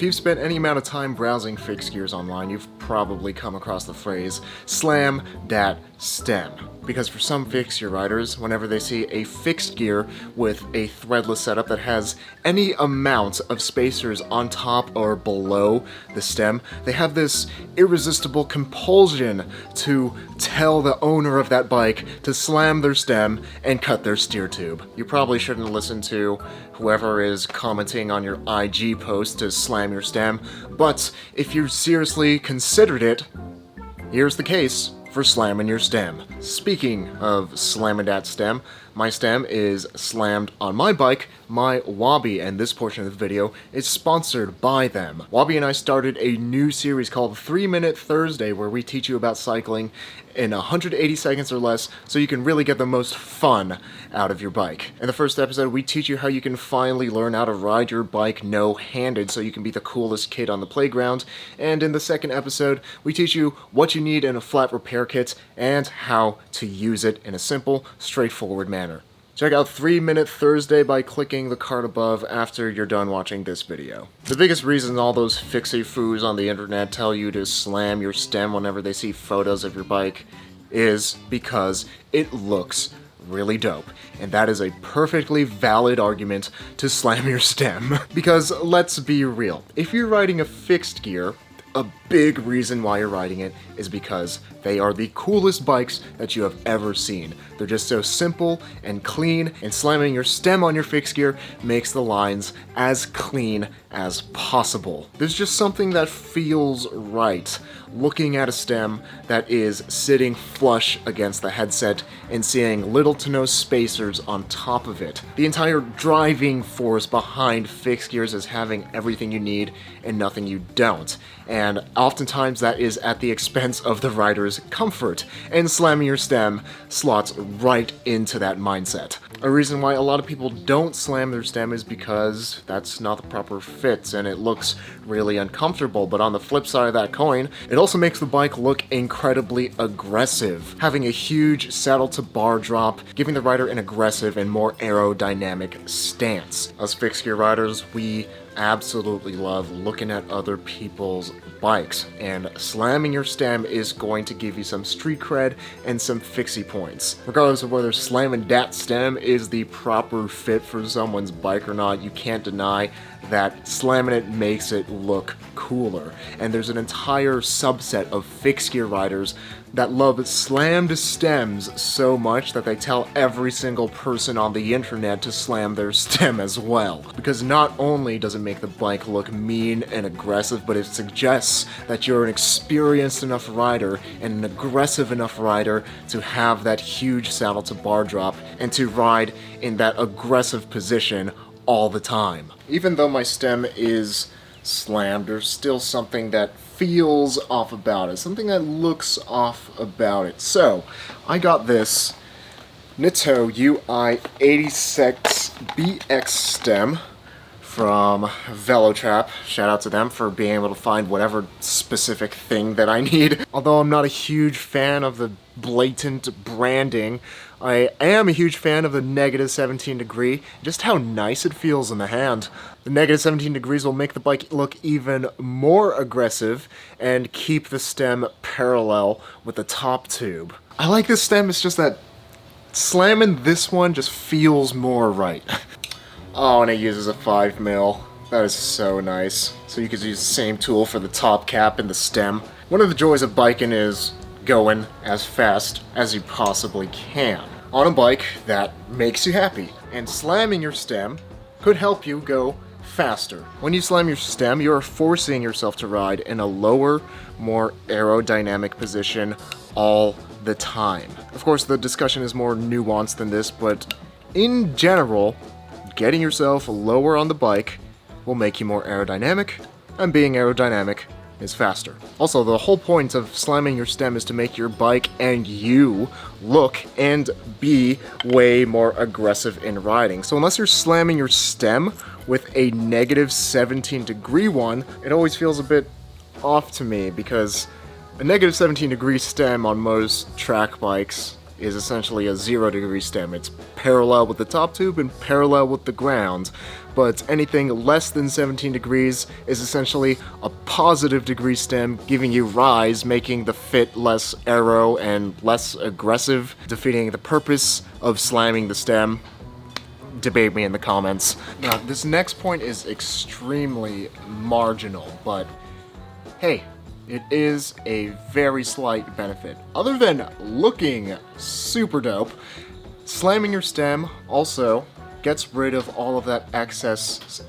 If you've spent any amount of time browsing fixed gears online, you've probably come across the phrase slam dat stem. Because for some fixed gear riders, whenever they see a fixed gear with a threadless setup that has any amount of spacers on top or below the stem, they have this irresistible compulsion to tell the owner of that bike to slam their stem and cut their steer tube. You probably shouldn't listen to whoever is commenting on your IG post to slam your stem, but if you seriously considered it, here's the case for slamming your stem. Speaking of slamming that stem, my stem is slammed on my bike, my Robby, and this portion of the video is sponsored by them. Robby and I started a new series called 3 Minute Thursday where we teach you about cycling in 180 seconds or less so you can really get the most fun out of your bike. In the first episode, we teach you how you can finally learn how to ride your bike no-handed so you can be the coolest kid on the playground, and in the second episode, we teach you what you need in a flat repair kit and how to use it in a simple, straightforward manner. Check out 3 Minute Thursday by clicking the card above after you're done watching this video. The biggest reason all those fixie foos on the internet tell you to slam your stem whenever they see photos of your bike is because it looks really dope. And that is a perfectly valid argument to slam your stem. Because let's be real, if you're riding a fixed gear, a big reason why you're riding it is because they are the coolest bikes that you have ever seen. They're just so simple and clean, and slamming your stem on your fixed gear makes the lines as clean as possible. There's just something that feels right looking at a stem that is sitting flush against the headset and seeing little to no spacers on top of it. The entire driving force behind fixed gears is having everything you need and nothing you don't. And oftentimes that is at the expense of the rider's comfort, and slamming your stem slots right into that mindset. A reason why a lot of people don't slam their stem is because that's not the proper fit and it looks really uncomfortable, but on the flip side of that coin, it also makes the bike look incredibly aggressive, having a huge saddle to bar drop, giving the rider an aggressive and more aerodynamic stance. Us fixed gear riders, we absolutely love looking at other people's bikes, and slamming your stem is going to give you some street cred and some fixie points. Regardless of whether slamming that stem is the proper fit for someone's bike or not, you can't deny that slamming it makes it look cooler. And there's an entire subset of fixed gear riders that love slammed stems so much that they tell every single person on the internet to slam their stem as well. Because not only does it make the bike look mean and aggressive, but it suggests that you're an experienced enough rider and an aggressive enough rider to have that huge saddle to bar drop and to ride in that aggressive position all the time. Even though my stem is slammed, there's still something that feels off about it, something that looks off about it. So, I got this Nitto UI 86BX stem from Velotrap. Shout out to them for being able to find whatever specific thing that I need. Although I'm not a huge fan of the blatant branding, I am a huge fan of the -17 degree, just how nice it feels in the hand. The -17 degrees will make the bike look even more aggressive and keep the stem parallel with the top tube. I like this stem, it's just that slamming this one just feels more right. Oh, and it uses a 5mm. That is so nice. So you could use the same tool for the top cap and the stem. One of the joys of biking is going as fast as you possibly can on a bike that makes you happy. And slamming your stem could help you go faster. When you slam your stem, you are forcing yourself to ride in a lower, more aerodynamic position all the time. Of course, the discussion is more nuanced than this, but in general, getting yourself lower on the bike will make you more aerodynamic, and being aerodynamic is faster. Also, the whole point of slamming your stem is to make your bike and you look and be way more aggressive in riding. So unless you're slamming your stem with a -17 degree one, it always feels a bit off to me, because a -17 degree stem on most track bikes is essentially a 0-degree stem. It's parallel with the top tube and parallel with the ground, but anything less than 17 degrees is essentially a positive degree stem, giving you rise, making the fit less aero and less aggressive, defeating the purpose of slamming the stem. Debate me in the comments. Now, this next point is extremely marginal, but hey, it is a very slight benefit. Other than looking super dope, slamming your stem also gets rid of all of that excess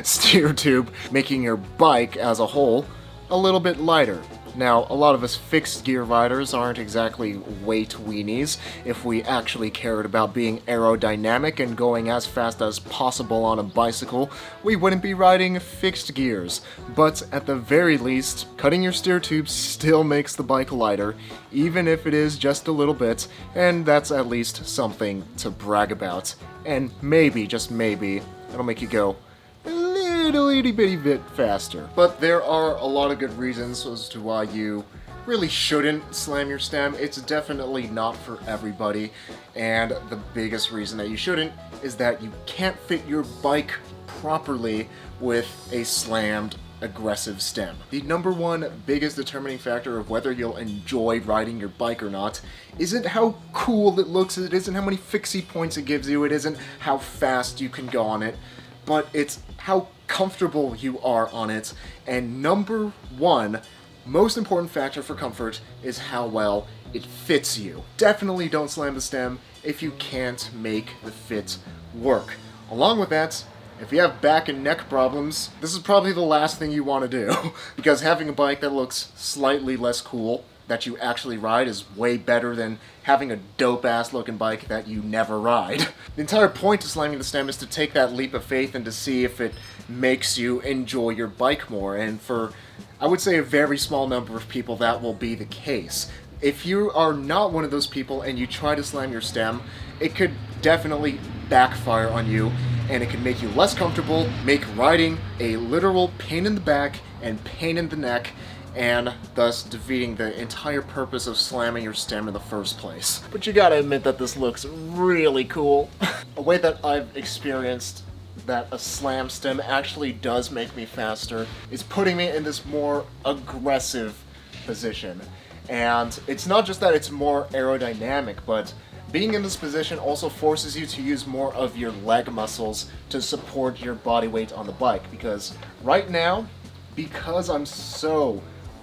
steer tube, making your bike as a whole a little bit lighter. Now, a lot of us fixed gear riders aren't exactly weight weenies. If we actually cared about being aerodynamic and going as fast as possible on a bicycle, we wouldn't be riding fixed gears. But at the very least, cutting your steer tube still makes the bike lighter, even if it is just a little bit, and that's at least something to brag about. And maybe, just maybe, it'll make you go little itty bitty bit faster. But there are a lot of good reasons as to why you really shouldn't slam your stem. It's definitely not for everybody, and the biggest reason that you shouldn't is that you can't fit your bike properly with a slammed aggressive stem. The number one biggest determining factor of whether you'll enjoy riding your bike or not isn't how cool it looks, it isn't how many fixie points it gives you, it isn't how fast you can go on it, but it's how comfortable you are on it. And number one, most important factor for comfort is how well it fits you. Definitely don't slam the stem if you can't make the fit work. Along with that, if you have back and neck problems, this is probably the last thing you want to do, because having a bike that looks slightly less cool that you actually ride is way better than having a dope-ass looking bike that you never ride. The entire point of slamming the stem is to take that leap of faith and to see if it makes you enjoy your bike more, and for, I would say, a very small number of people that will be the case. If you are not one of those people and you try to slam your stem, it could definitely backfire on you, and it can make you less comfortable, make riding a literal pain in the back and pain in the neck, and thus defeating the entire purpose of slamming your stem in the first place. But you gotta admit that this looks really cool. A way that I've experienced that a slam stem actually does make me faster is putting me in this more aggressive position. And it's not just that it's more aerodynamic, but being in this position also forces you to use more of your leg muscles to support your body weight on the bike, because right now, because I'm so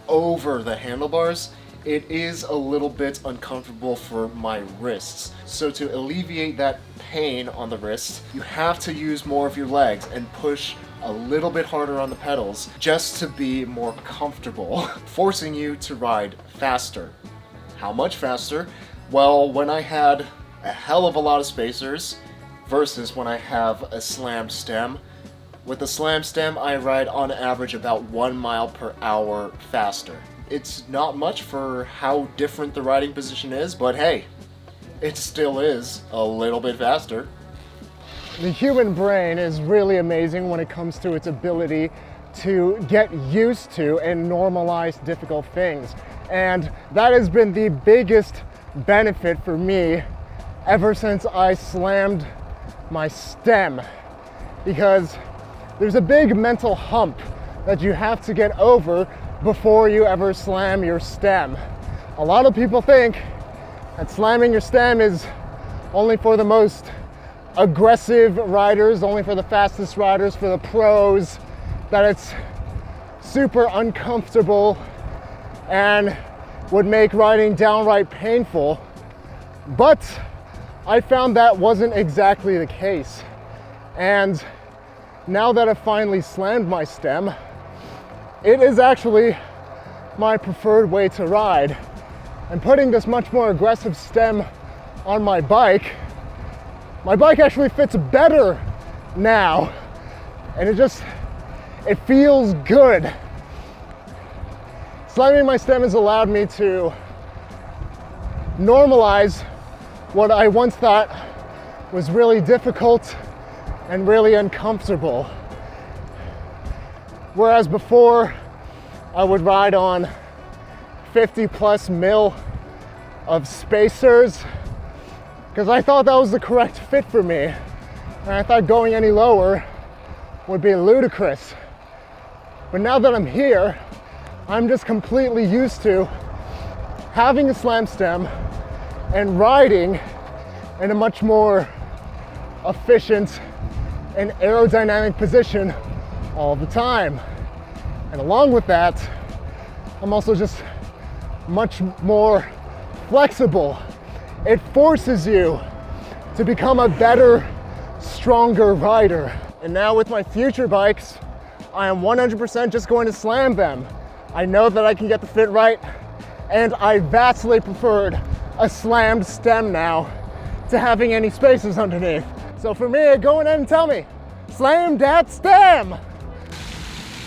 over the handlebars, it is a little bit uncomfortable for my wrists. So to alleviate that pain on the wrist, you have to use more of your legs and push a little bit harder on the pedals just to be more comfortable, forcing you to ride faster. How much faster? Well, when I had a hell of a lot of spacers versus when I have a slammed stem. With the slam stem, I ride on average about 1 mile per hour faster. It's not much for how different the riding position is, but hey, it still is a little bit faster. The human brain is really amazing when it comes to its ability to get used to and normalize difficult things. And that has been the biggest benefit for me ever since I slammed my stem, because there's a big mental hump that you have to get over before you ever slam your stem. A lot of people think that slamming your stem is only for the most aggressive riders, only for the fastest riders, for the pros, that it's super uncomfortable and would make riding downright painful. But I found that wasn't exactly the case. And now that I've finally slammed my stem, it is actually my preferred way to ride. And putting this much more aggressive stem on my bike actually fits better now. And it feels good. Slamming my stem has allowed me to normalize what I once thought was really difficult and really uncomfortable. Whereas before, I would ride on 50+ mil of spacers, because I thought that was the correct fit for me. And I thought going any lower would be ludicrous. But now that I'm here, I'm just completely used to having a slam stem and riding in a much more efficient and aerodynamic position all the time. And along with that, I'm also just much more flexible. It forces you to become a better, stronger rider. And now with my future bikes, I am 100% just going to slam them. I know that I can get the fit right, and I vastly preferred a slammed stem now to having any spaces underneath. So for me, go ahead and tell me, slam that stem!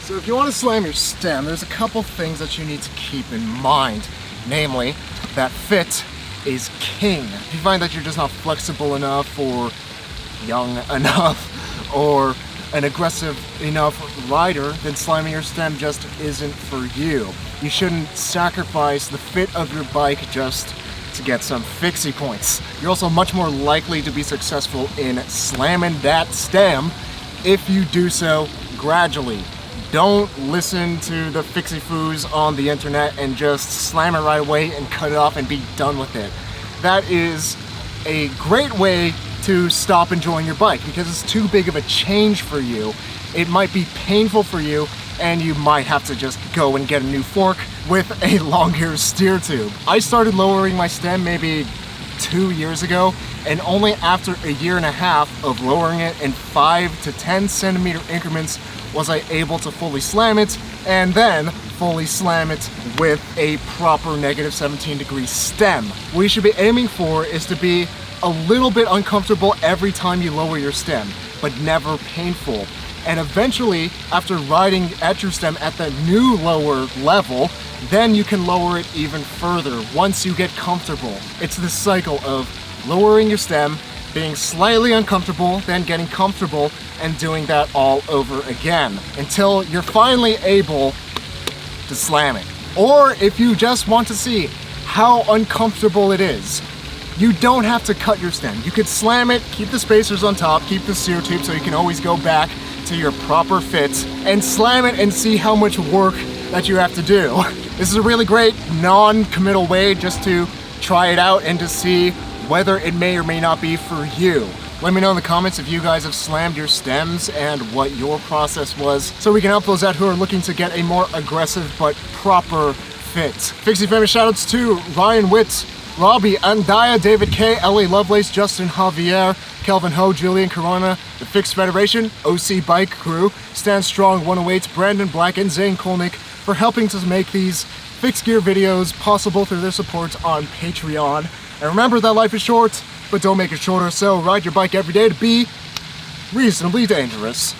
So if you want to slam your stem, there's a couple things that you need to keep in mind. Namely, that fit is king. If you find that you're just not flexible enough or young enough or an aggressive enough rider, then slamming your stem just isn't for you. You shouldn't sacrifice the fit of your bike just to get some fixie points. You're also much more likely to be successful in slamming that stem if you do so gradually. Don't listen to the fixie foos on the internet and just slam it right away and cut it off and be done with it. That is a great way to stop enjoying your bike because it's too big of a change for you. It might be painful for you and you might have to just go and get a new fork with a longer steer tube. I started lowering my stem maybe 2 years ago, and only after a year and a half of lowering it in 5 to 10 centimeter increments was I able to fully slam it, and then fully slam it with a proper -17-degree stem. What you should be aiming for is to be a little bit uncomfortable every time you lower your stem, but never painful. And eventually, after riding at your stem at the new lower level, then you can lower it even further once you get comfortable. It's this cycle of lowering your stem, being slightly uncomfortable, then getting comfortable, and doing that all over again until you're finally able to slam it. Or if you just want to see how uncomfortable it is, you don't have to cut your stem. You could slam it, keep the spacers on top, keep the steer tube so you can always go back to your proper fit, and slam it and see how much work that you have to do. This is a really great non-committal way just to try it out and to see whether it may or may not be for you. Let me know in the comments if you guys have slammed your stems and what your process was, so we can help those out who are looking to get a more aggressive but proper fit. Fixie famous shoutouts to Ryan Witt, Robby Andaya, David K, Ellie Lovelace, Justin Javier, Kelvin Ho, Julian Corona, the Fixed Federation, OC Bike Crew, Stand Strong 108, Brandon Black, and Zane Kolnick for helping to make these fixed gear videos possible through their support on Patreon. And remember that life is short, but don't make it shorter, so ride your bike every day to be reasonably dangerous.